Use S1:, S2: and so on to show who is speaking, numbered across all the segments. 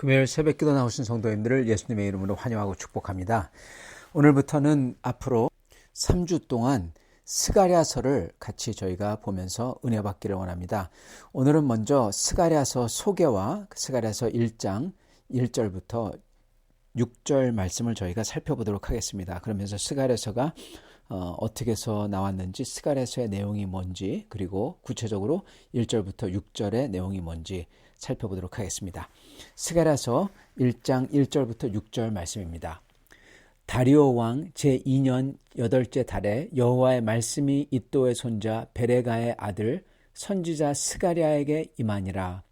S1: 금요일 새벽기도 나오신 성도님들을 예수님의 이름으로 환영하고 축복합니다. 오늘부터는 앞으로 3주 동안 스가랴서를 같이 저희가 보면서 은혜 받기를 원합니다. 오늘은 먼저 스가랴서 소개와 스가랴서 1장 1절부터 6절 말씀을 저희가 살펴보도록 하겠습니다. 그러면서 스가랴서가 어떻게 해서 나왔는지, 스가랴서의 내용이 뭔지, 그리고 구체적으로 1절부터 6절의 내용이 뭔지 살펴보도록 하겠습니다. 스가랴서 1장 1절부터 6절 말씀입니다. 다리오 왕 제2년 8째 달에 여호와의 말씀이 이도의 손자 베레가의 아들 선지자 스가랴에게 임하니라.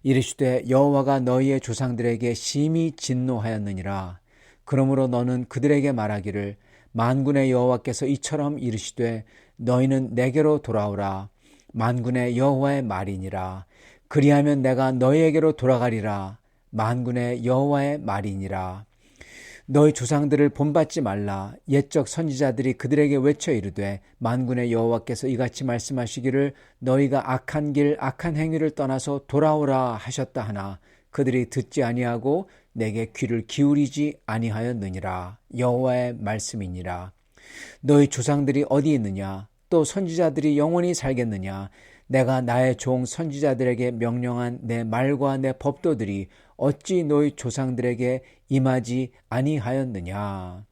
S1: 이르시되 여호와가 너희의 조상들에게 심히 진노하였느니라. 그러므로 너는 그들에게 말하기를 만군의 여호와께서 이처럼 이르시되 너희는 내게로 돌아오라. 만군의 여호와의 말이니라. 그리하면 내가 너희에게로 돌아가리라. 만군의 여호와의 말이니라. 너희 조상들을 본받지 말라. 옛적 선지자들이 그들에게 외쳐 이르되 만군의 여호와께서 이같이 말씀하시기를 너희가 악한 길 악한 행위를 떠나서 돌아오라 하셨다 하나 그들이 듣지 아니하고 내게 귀를 기울이지 아니하였느니라. 여호와의 말씀이니라. 너희 조상들이 어디 있느냐? 또 선지자들이 영원히 살겠느냐? 내가 나의 종 선지자들에게 명령한 내 말과 내 법도들이 어찌 너희 조상들에게 임하지 아니하였느냐?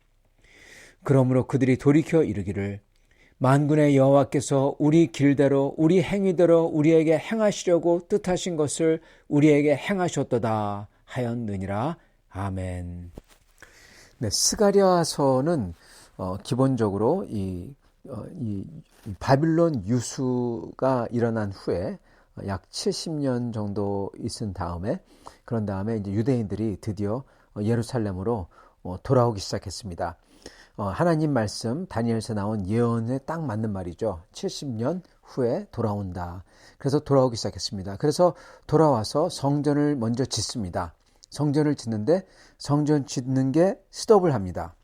S1: 그러므로 그들이 돌이켜 이르기를 만군의 여호와께서 우리 길대로 우리 행위대로 우리에게 행하시려고 뜻하신 것을 우리에게 행하셨도다 하였느니라. 아멘. 네, 스가랴서는 기본적으로 이 바빌론 유수가 일어난 후에 약 70년 정도 있은 다음에 그런 다음에 이제 유대인들이 드디어 예루살렘으로 돌아오기 시작했습니다. 하나님 말씀 다니엘서 나온 예언에 딱 맞는 말이죠. 70년 후에 돌아온다. 그래서 돌아오기 시작했습니다. 그래서 돌아와서 성전을 먼저 짓습니다. 성전을 짓는데 성전 짓는 게 스톱을 합니다.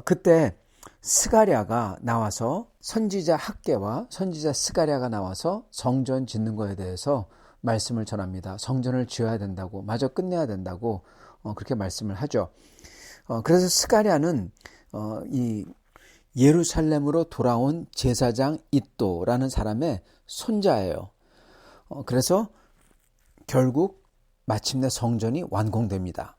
S1: 그때 스가랴가 나와서 선지자 학개와 선지자 스가랴가 나와서 성전 짓는 거에 대해서 말씀을 전합니다. 성전을 지어야 된다고, 마저 끝내야 된다고 그렇게 말씀을 하죠. 그래서 스가랴는 이 예루살렘으로 돌아온 제사장 이도라는 사람의 손자예요. 그래서 결국 마침내 성전이 완공됩니다.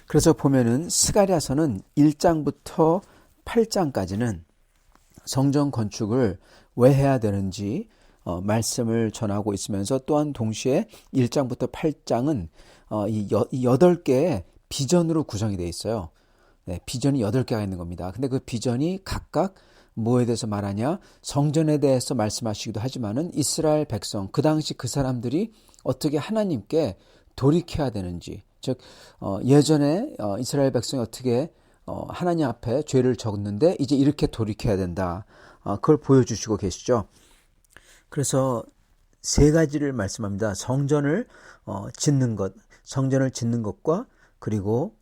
S1: 그래서 보면은 스가랴서는 1장부터 8장까지는 성전 건축을 왜 해야 되는지 말씀을 전하고 있으면서 또한 동시에 1장부터 8장은 이 8개의 비전으로 구성이 되어 있어요. 네, 비전이 8개가 있는 겁니다. 근데 그 비전이 각각 뭐에 대해서 말하냐? 성전에 대해서 말씀하시기도 하지만은 이스라엘 백성, 그 당시 그 사람들이 어떻게 하나님께 돌이켜야 되는지, 즉 예전에 이스라엘 백성이 어떻게 하나님 앞에 죄를 졌는데 이제 이렇게 돌이켜야 된다. 그걸 보여주시고 계시죠. 그래서 세 가지를 말씀합니다. 성전을 짓는 것, 성전을 짓는 것과 그리고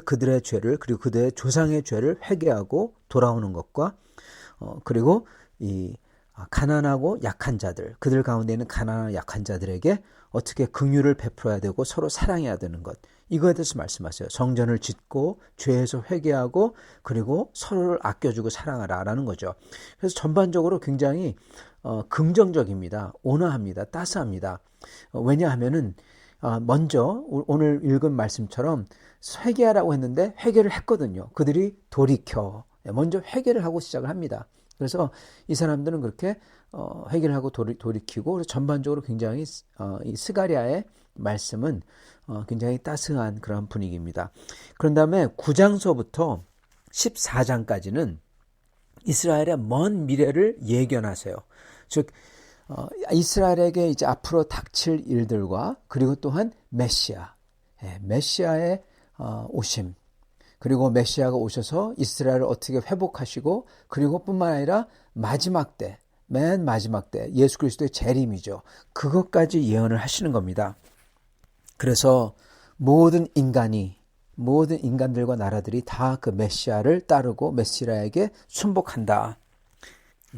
S1: 그들의 죄를 그리고 그들의 조상의 죄를 회개하고 돌아오는 것과 그리고 이 가난하고 약한 자들, 그들 가운데 있는 가난한 약한 자들에게 어떻게 긍휼을 베풀어야 되고 서로 사랑해야 되는 것, 이거에 대해서 말씀하세요. 성전을 짓고 죄에서 회개하고 그리고 서로를 아껴주고 사랑하라라는 거죠. 그래서 전반적으로 굉장히 긍정적입니다. 온화합니다. 따스합니다. 왜냐하면은 먼저 오늘 읽은 말씀처럼 회개하라고 했는데 회개를 했거든요. 그들이 돌이켜 먼저 회개를 하고 시작을 합니다. 그래서 이 사람들은 그렇게 회개를 하고 돌이키고 그래서 전반적으로 굉장히 이 스가랴의 말씀은 굉장히 따스한 그런 분위기입니다. 그런 다음에 9장서부터 14장까지는 이스라엘의 먼 미래를 예견하세요. 즉 이스라엘에게 이제 앞으로 닥칠 일들과 그리고 또한 메시아의 오심, 그리고 메시아가 오셔서 이스라엘을 어떻게 회복하시고 그리고 뿐만 아니라 마지막 때, 맨 마지막 때 예수 그리스도의 재림이죠. 그것까지 예언을 하시는 겁니다. 그래서 모든 인간들과 나라들이 다 그 메시아를 따르고 메시아에게 순복한다.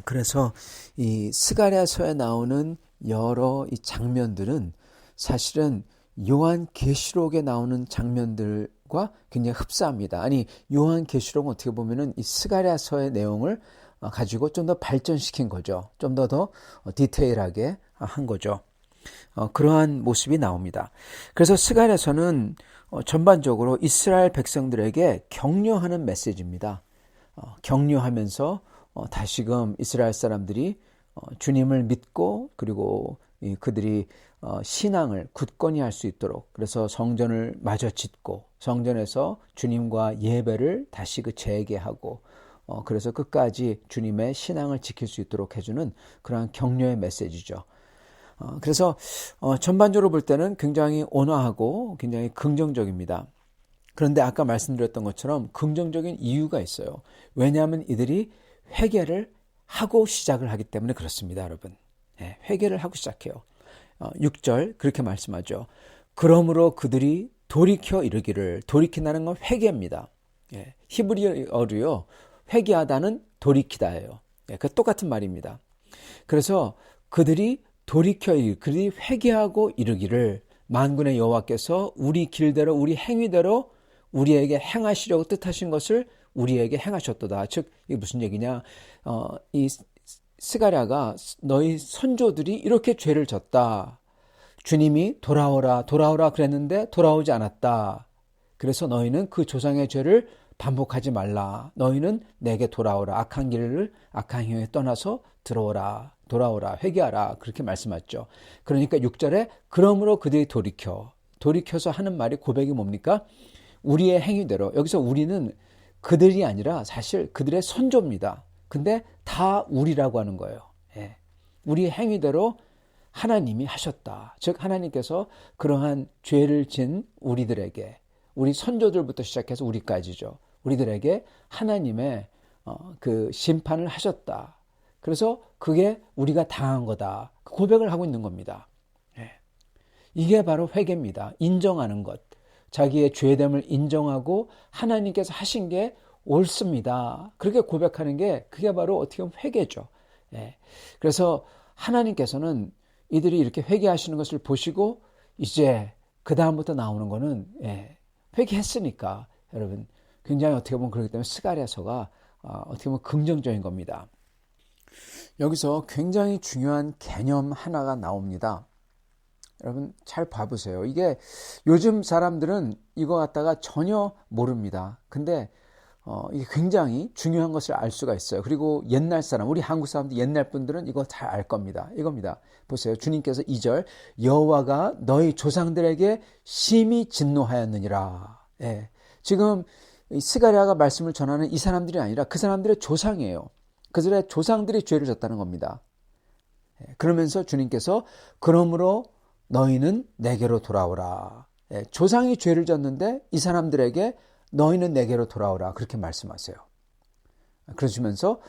S1: 그래서 이 스가랴서에 나오는 여러 이 장면들은 사실은 요한계시록에 나오는 장면들과 굉장히 흡사합니다. 아니, 요한계시록은 어떻게 보면은 이 스가랴서의 내용을 가지고 좀 더 발전시킨 거죠. 좀 더 디테일하게 한 거죠. 그러한 모습이 나옵니다. 그래서 스가랴서는 전반적으로 이스라엘 백성들에게 격려하는 메시지입니다. 격려하면서 다시금 이스라엘 사람들이 주님을 믿고 그리고 그들이 신앙을 굳건히 할 수 있도록, 그래서 성전을 마저 짓고 성전에서 주님과 예배를 다시 재개하고 그래서 끝까지 주님의 신앙을 지킬 수 있도록 해주는 그러한 격려의 메시지죠. 그래서 전반적으로 볼 때는 굉장히 온화하고 굉장히 긍정적입니다. 그런데 아까 말씀드렸던 것처럼 긍정적인 이유가 있어요. 왜냐하면 이들이 회개를 하고 시작을 하기 때문에 그렇습니다, 여러분. 회개를 하고 시작해요. 6절 그렇게 말씀하죠. 그러므로 그들이 돌이켜 이르기를, 돌이킨다는 건 회개입니다. 히브리어로요, 회개하다는 돌이키다예요. 그 똑같은 말입니다. 그래서 그들이 돌이켜 이르기를, 그들이 회개하고 이르기를, 만군의 여호와께서 우리 길대로 우리 행위대로 우리에게 행하시려고 뜻하신 것을 우리에게 행하셨도다. 즉 이게 무슨 얘기냐, 이 스가랴가 너희 선조들이 이렇게 죄를 졌다. 주님이 돌아오라 돌아오라 그랬는데 돌아오지 않았다. 그래서 너희는 그 조상의 죄를 반복하지 말라. 너희는 내게 돌아오라. 악한 길을, 악한 행위에 떠나서 들어오라. 돌아오라. 회개하라. 그렇게 말씀하죠. 그러니까 6절에 그러므로 그들이 돌이켜서 하는 말이, 고백이 뭡니까? 우리의 행위대로. 여기서 우리는 그들이 아니라 사실 그들의 선조입니다. 근데 다 우리라고 하는 거예요. 우리 행위대로 하나님이 하셨다. 즉 하나님께서 그러한 죄를 진 우리들에게, 우리 선조들부터 시작해서 우리까지죠. 우리들에게 하나님의 그 심판을 하셨다. 그래서 그게 우리가 당한 거다. 고백을 하고 있는 겁니다. 이게 바로 회개입니다. 인정하는 것. 자기의 죄됨을 인정하고 하나님께서 하신 게 옳습니다. 그렇게 고백하는 게, 그게 바로 어떻게 보면 회개죠. 그래서 하나님께서는 이들이 이렇게 회개하시는 것을 보시고 이제 그 다음부터 나오는 거는 회개했으니까 여러분 굉장히 어떻게 보면 그렇기 때문에 스가랴서가 어떻게 보면 긍정적인 겁니다. 여기서 굉장히 중요한 개념 하나가 나옵니다. 여러분 잘 봐보세요. 이게 요즘 사람들은 이거 갖다가 전혀 모릅니다. 근데 이게 굉장히 중요한 것을 알 수가 있어요. 그리고 옛날 사람, 우리 한국 사람들, 옛날 분들은 이거 잘 알 겁니다. 이겁니다. 보세요. 주님께서 2절, 여호와가 너희 조상들에게 심히 진노하였느니라. 지금 스가랴가 말씀을 전하는 이 사람들이 아니라 그 사람들의 조상이에요. 그들의 조상들이 죄를 졌다는 겁니다. 그러면서 주님께서 그러므로 너희는 내게로 돌아오라. 조상이 죄를 졌는데 이 사람들에게 너희는 내게로 돌아오라. 그렇게 말씀하세요. 그러시면서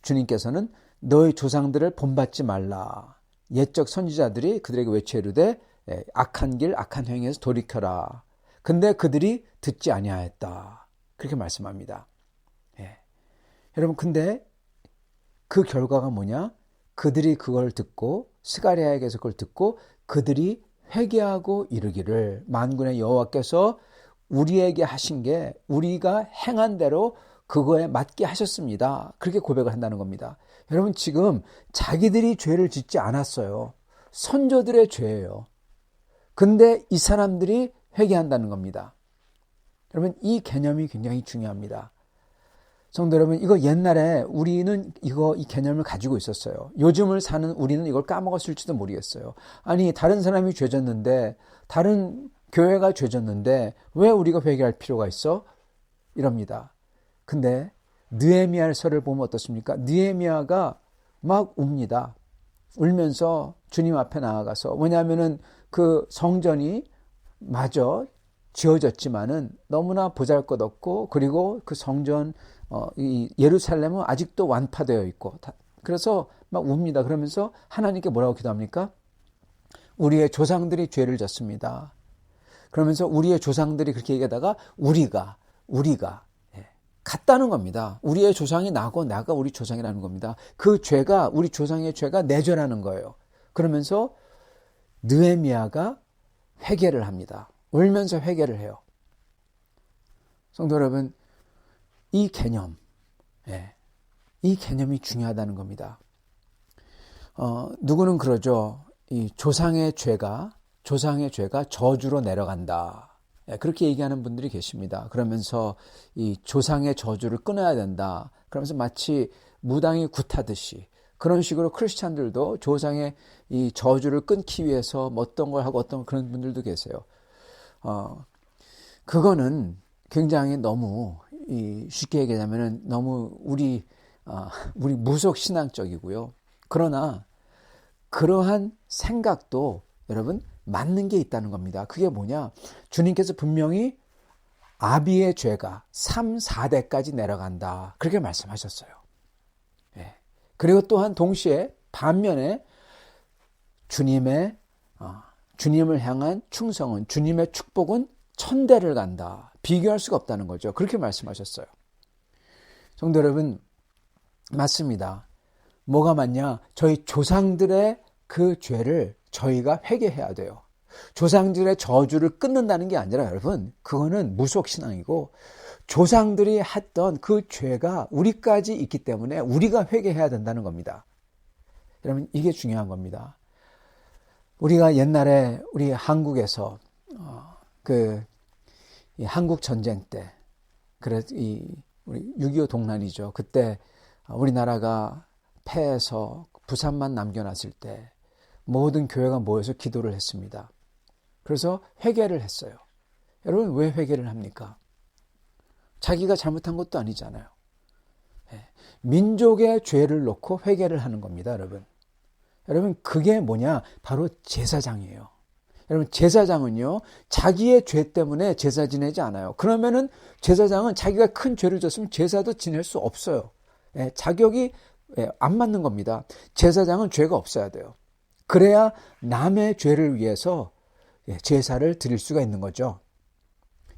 S1: 주님께서는 너희 조상들을 본받지 말라. 옛적 선지자들이 그들에게 외쳐 이르되 악한 길, 악한 행위에서 돌이켜라. 근데 그들이 듣지 아니하였다. 그렇게 말씀합니다. 여러분, 근데 그 결과가 뭐냐? 그들이 그걸 듣고, 스가랴에게서 그걸 듣고 그들이 회개하고 이르기를, 만군의 여호와께서 우리에게 하신 게 우리가 행한 대로 그거에 맞게 하셨습니다. 그렇게 고백을 한다는 겁니다. 여러분, 지금 자기들이 죄를 짓지 않았어요. 선조들의 죄예요. 근데 이 사람들이 회개한다는 겁니다. 여러분, 이 개념이 굉장히 중요합니다. 성도 여러분, 이거 옛날에 우리는 이 개념을 가지고 있었어요. 요즘을 사는 우리는 이걸 까먹었을지도 모르겠어요. 아니, 다른 사람이 죄졌는데, 다른 교회가 죄졌는데 왜 우리가 회개할 필요가 있어? 이럽니다. 근데 느헤미야서를 보면 어떻습니까? 느헤미야가 막 웁니다. 울면서 주님 앞에 나아가서, 왜냐하면은 그 성전이 마저 지어졌지만은 너무나 보잘것없고, 그리고 그 성전 이 예루살렘은 아직도 완파되어 있고, 그래서 막 웁니다. 그러면서 하나님께 뭐라고 기도합니까? 우리의 조상들이 죄를 졌습니다. 그러면서 우리의 조상들이 그렇게 얘기하다가 우리가 같다는 겁니다. 우리의 조상이 나고 나가 우리 조상이라는 겁니다. 그 죄가, 우리 조상의 죄가 내 죄라는 거예요. 그러면서 느헤미야가 회개를 합니다. 울면서 회개를 해요. 성도 여러분, 이 개념, 이 개념이 중요하다는 겁니다. 누구는 그러죠. 이 조상의 죄가 저주로 내려간다. 그렇게 얘기하는 분들이 계십니다. 그러면서 이 조상의 저주를 끊어야 된다. 그러면서 마치 무당이 굿하듯이 그런 식으로 크리스찬들도 조상의 이 저주를 끊기 위해서 어떤 걸 하고 어떤 그런 분들도 계세요. 그거는 굉장히 너무 쉽게 얘기하자면은 너무 우리 무속 신앙적이고요. 그러나 그러한 생각도 여러분 맞는 게 있다는 겁니다. 그게 뭐냐? 주님께서 분명히 아비의 죄가 3, 4대까지 내려간다. 그렇게 말씀하셨어요. 그리고 또한 동시에 반면에 주님을 향한 충성은, 주님의 축복은 1000대를 간다. 비교할 수가 없다는 거죠. 그렇게 말씀하셨어요. 성도 여러분, 맞습니다. 뭐가 맞냐? 저희 조상들의 그 죄를 저희가 회개해야 돼요. 조상들의 저주를 끊는다는 게 아니라 여러분, 그거는 무속신앙이고 조상들이 했던 그 죄가 우리까지 있기 때문에 우리가 회개해야 된다는 겁니다. 여러분, 이게 중요한 겁니다. 우리가 옛날에 우리 한국에서 이 한국 전쟁 때, 우리 6.25 동란이죠. 그때 우리나라가 패해서 부산만 남겨놨을 때 모든 교회가 모여서 기도를 했습니다. 그래서 회개를 했어요. 여러분, 왜 회개를 합니까? 자기가 잘못한 것도 아니잖아요. 민족의 죄를 놓고 회개를 하는 겁니다, 여러분. 여러분, 그게 뭐냐? 바로 제사장이에요. 여러분, 제사장은요, 자기의 죄 때문에 제사 지내지 않아요. 그러면은 제사장은 자기가 큰 죄를 졌으면 제사도 지낼 수 없어요. 자격이 안 맞는 겁니다. 제사장은 죄가 없어야 돼요. 그래야 남의 죄를 위해서 제사를 드릴 수가 있는 거죠.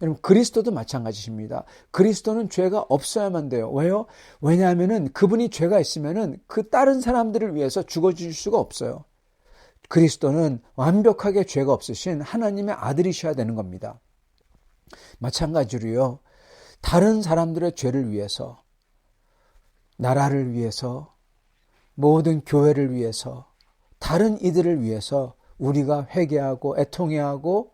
S1: 여러분, 그리스도도 마찬가지입니다. 그리스도는 죄가 없어야만 돼요. 왜요? 왜냐하면은 그분이 죄가 있으면은 그 다른 사람들을 위해서 죽어줄 수가 없어요. 그리스도는 완벽하게 죄가 없으신 하나님의 아들이셔야 되는 겁니다. 마찬가지로요, 다른 사람들의 죄를 위해서, 나라를 위해서, 모든 교회를 위해서, 다른 이들을 위해서 우리가 회개하고 애통해하고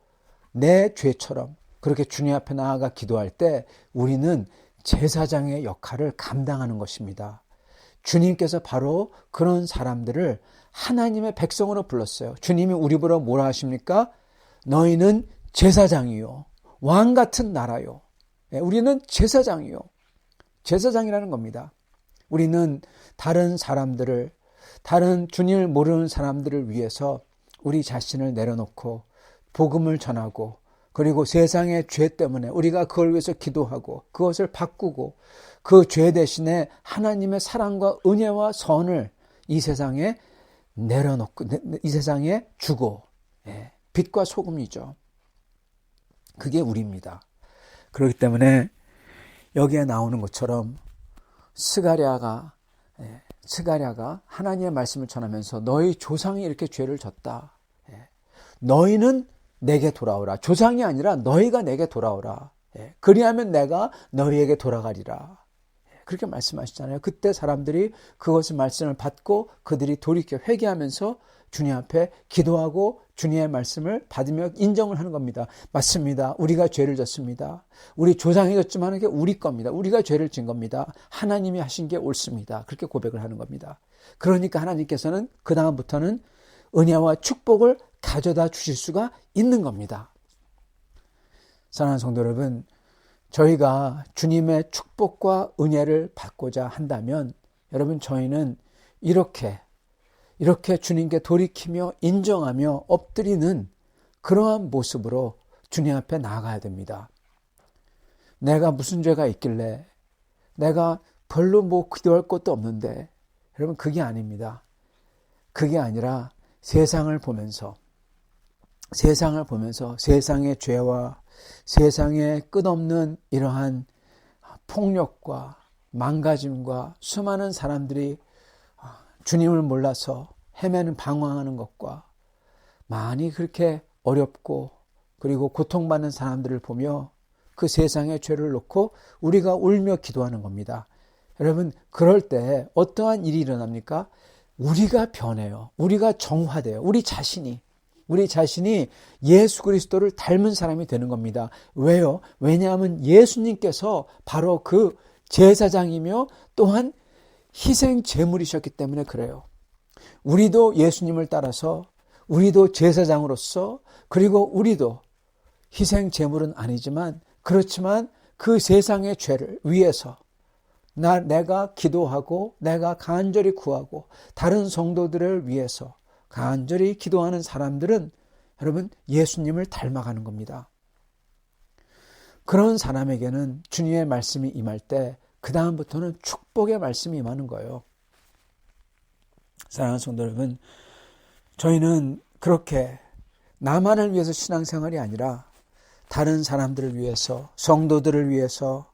S1: 내 죄처럼 그렇게 주님 앞에 나아가 기도할 때 우리는 제사장의 역할을 감당하는 것입니다. 주님께서 바로 그런 사람들을 하나님의 백성으로 불렀어요. 주님이 우리 보러 뭐라 하십니까? 너희는 제사장이요, 왕 같은 나라요. 우리는 제사장이요. 제사장이라는 겁니다. 우리는 다른 사람들을, 다른 주님을 모르는 사람들을 위해서 우리 자신을 내려놓고 복음을 전하고, 그리고 세상의 죄 때문에 우리가 그걸 위해서 기도하고 그것을 바꾸고 그 죄 대신에 하나님의 사랑과 은혜와 선을 이 세상에 내려놓고, 이 세상에 주고, 빛과 소금이죠. 그게 우리입니다. 그렇기 때문에 여기에 나오는 것처럼 스가랴가 하나님의 말씀을 전하면서 너희 조상이 이렇게 죄를 졌다. 너희는 내게 돌아오라. 조상이 아니라 너희가 내게 돌아오라. 그리하면 내가 너희에게 돌아가리라. 그렇게 말씀하시잖아요. 그때 사람들이 그것의 말씀을 받고 그들이 돌이켜 회개하면서 주님 앞에 기도하고 주님의 말씀을 받으며 인정을 하는 겁니다. 맞습니다. 우리가 죄를 졌습니다. 우리 조상이 졌지만 그게 우리 겁니다. 우리가 죄를 진 겁니다. 하나님이 하신 게 옳습니다. 그렇게 고백을 하는 겁니다. 그러니까 하나님께서는 그 다음부터는 은혜와 축복을 가져다 주실 수가 있는 겁니다. 사랑하는 성도 여러분, 저희가 주님의 축복과 은혜를 받고자 한다면 여러분, 저희는 이렇게 주님께 돌이키며 인정하며 엎드리는 그러한 모습으로 주님 앞에 나아가야 됩니다. 내가 무슨 죄가 있길래, 내가 별로 기도할 것도 없는데, 여러분, 그게 아닙니다. 그게 아니라 세상을 보면서 세상의 죄와 세상의 끝없는 이러한 폭력과 망가짐과 수많은 사람들이 주님을 몰라서 헤매는 방황하는 것과 많이 그렇게 어렵고 그리고 고통받는 사람들을 보며 그 세상의 죄를 놓고 우리가 울며 기도하는 겁니다. 여러분, 그럴 때 어떠한 일이 일어납니까? 우리가 변해요. 우리가 정화돼요. 우리 자신이 예수 그리스도를 닮은 사람이 되는 겁니다. 왜요? 왜냐하면 예수님께서 바로 그 제사장이며 또한 희생 제물이셨기 때문에 그래요. 우리도 예수님을 따라서 우리도 제사장으로서 그리고 우리도 희생 제물은 아니지만 그렇지만 그 세상의 죄를 위해서 내가 기도하고 내가 간절히 구하고 다른 성도들을 위해서 간절히 기도하는 사람들은 여러분 예수님을 닮아가는 겁니다. 그런 사람에게는 주님의 말씀이 임할 때 그 다음부터는 축복의 말씀이 임하는 거예요. 사랑하는 성도 여러분, 저희는 그렇게 나만을 위해서 신앙생활이 아니라 다른 사람들을 위해서, 성도들을 위해서,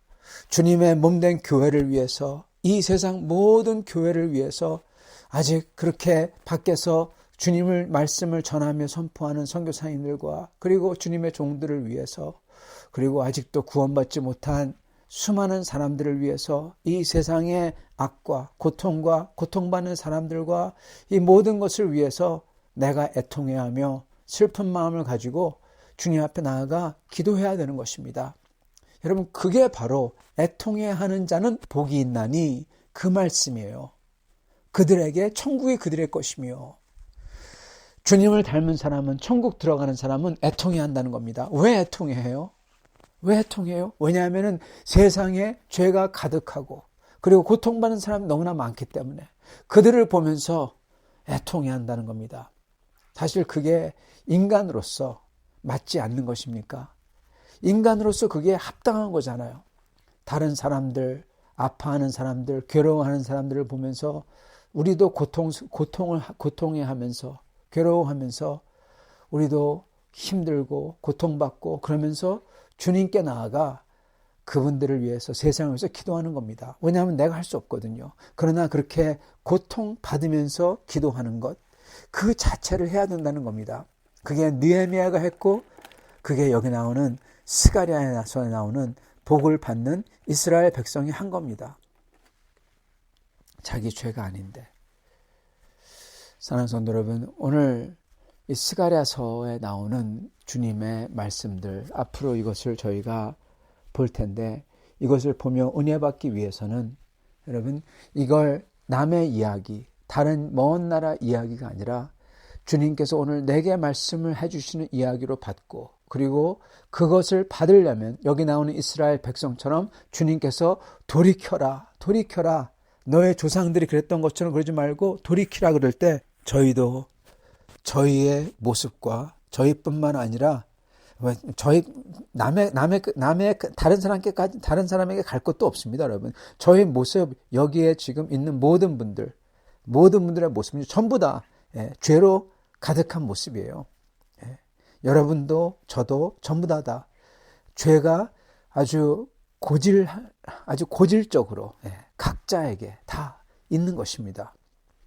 S1: 주님의 몸된 교회를 위해서, 이 세상 모든 교회를 위해서 아직 그렇게 밖에서 주님을 말씀을 전하며 선포하는 선교사님들과 그리고 주님의 종들을 위해서 그리고 아직도 구원받지 못한 수많은 사람들을 위해서 이 세상의 악과 고통과 고통받는 사람들과 이 모든 것을 위해서 내가 애통해야 하며 슬픈 마음을 가지고 주님 앞에 나아가 기도해야 되는 것입니다. 여러분, 그게 바로 애통해야 하는 자는 복이 있나니 그 말씀이에요. 그들에게 천국이 그들의 것이며 주님을 닮은 사람은 천국 들어가는 사람은 애통해야 한다는 겁니다. 왜 애통해야 해요? 왜 애통해요? 왜냐하면 세상에 죄가 가득하고 그리고 고통받는 사람이 너무나 많기 때문에 그들을 보면서 애통해야 한다는 겁니다. 사실 그게 인간으로서 맞지 않는 것입니까? 인간으로서 그게 합당한 거잖아요. 다른 사람들, 아파하는 사람들, 괴로워하는 사람들을 보면서 우리도 고통해하면서 괴로워하면서 우리도 힘들고 고통받고 그러면서 주님께 나아가 그분들을 위해서 세상을 위해서 기도하는 겁니다. 왜냐하면 내가 할 수 없거든요. 그러나 그렇게 고통받으면서 기도하는 것, 그 자체를 해야 된다는 겁니다. 그게 느헤미야가 했고 그게 여기 나오는 스가랴에서 나오는 복을 받는 이스라엘 백성이 한 겁니다. 자기 죄가 아닌데. 사랑하는 성도 여러분, 오늘 이 스가랴서에 나오는 주님의 말씀들, 앞으로 이것을 저희가 볼 텐데 이것을 보며 은혜 받기 위해서는 여러분 이걸 남의 이야기, 다른 먼 나라 이야기가 아니라 주님께서 오늘 내게 말씀을 해주시는 이야기로 받고 그리고 그것을 받으려면 여기 나오는 이스라엘 백성처럼 주님께서 돌이켜라, 돌이켜라. 너의 조상들이 그랬던 것처럼 그러지 말고 돌이키라 그럴 때 저희도 저희의 모습과 저희뿐만 아니라 저희 남의 다른 사람에게 갈 것도 없습니다, 여러분. 저희 모습 여기에 지금 있는 모든 분들의 모습은 전부 다 죄로 가득한 모습이에요. 여러분도 저도 전부 다 죄가 아주 고질적으로 각자에게 다 있는 것입니다.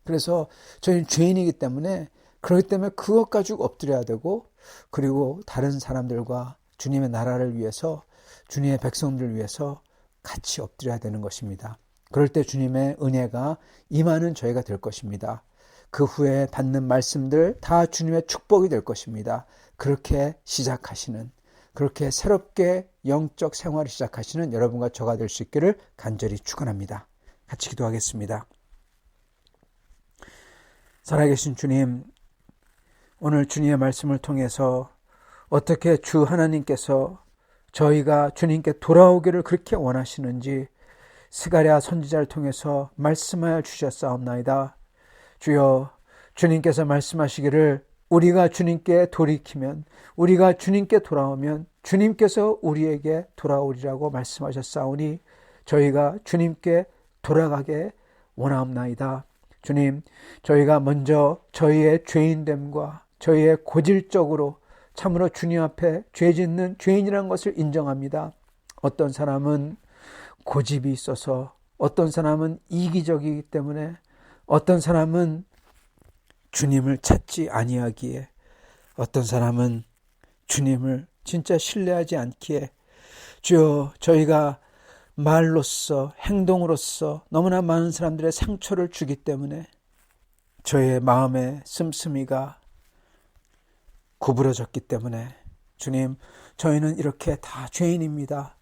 S1: 그래서 저희는 죄인이기 때문에 그렇기 때문에 그것 가지고 엎드려야 되고 그리고 다른 사람들과 주님의 나라를 위해서 주님의 백성들을 위해서 같이 엎드려야 되는 것입니다. 그럴 때 주님의 은혜가 임하는 저희가 될 것입니다. 그 후에 받는 말씀들 다 주님의 축복이 될 것입니다. 그렇게 시작하시는, 그렇게 새롭게 영적 생활을 시작하시는 여러분과 저가 될 수 있기를 간절히 축원합니다. 같이 기도하겠습니다. 살아계신 주님, 오늘 주님의 말씀을 통해서 어떻게 주 하나님께서 저희가 주님께 돌아오기를 그렇게 원하시는지 스가랴 선지자를 통해서 말씀하여 주셨사옵나이다. 주여, 주님께서 말씀하시기를 우리가 주님께 돌이키면, 우리가 주님께 돌아오면 주님께서 우리에게 돌아오리라고 말씀하셨사오니 저희가 주님께 돌아가게 원하옵나이다. 주님, 저희가 먼저 저희의 죄인됨과 저희의 고질적으로 참으로 주님 앞에 죄 짓는 죄인이라는 것을 인정합니다. 어떤 사람은 고집이 있어서, 어떤 사람은 이기적이기 때문에, 어떤 사람은 주님을 찾지 아니하기에, 어떤 사람은 주님을
S2: 진짜 신뢰하지 않기에 주여 저희가 말로써 행동으로써 너무나 많은 사람들의 상처를 주기 때문에 저의 마음의 씀씀이가 구부러졌기 때문에 주님, 저희는 이렇게 다 죄인입니다.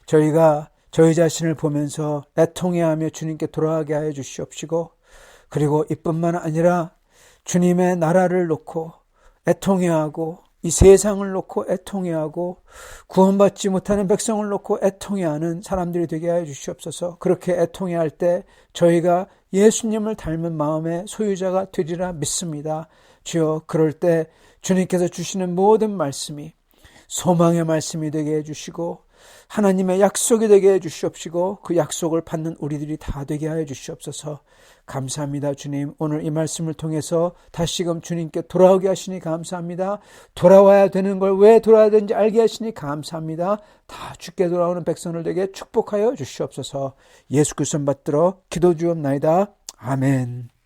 S2: 저희가 저희 자신을 보면서 애통해하며 주님께 돌아가게 하여 주시옵시고, 그리고 이뿐만 아니라 주님의 나라를 놓고 애통해하고 이 세상을 놓고 애통해하고 구원받지 못하는 백성을 놓고 애통해하는 사람들이 되게 하여 주시옵소서. 그렇게 애통해할 때 저희가 예수님을 닮은 마음의 소유자가 되리라 믿습니다. 주여, 그럴 때 주님께서 주시는 모든 말씀이 소망의 말씀이 되게 해주시고 하나님의 약속이 되게 해주시옵시고 그 약속을 받는 우리들이 다 되게 하여 주시옵소서. 감사합니다. 주님, 오늘 이 말씀을 통해서 다시금 주님께 돌아오게 하시니 감사합니다. 돌아와야 되는 걸 왜 돌아야 되는지 알게 하시니 감사합니다. 다 주께 돌아오는 백성을 되게 축복하여 주시옵소서. 예수 그리스도 받들어 기도 주옵나이다. 아멘.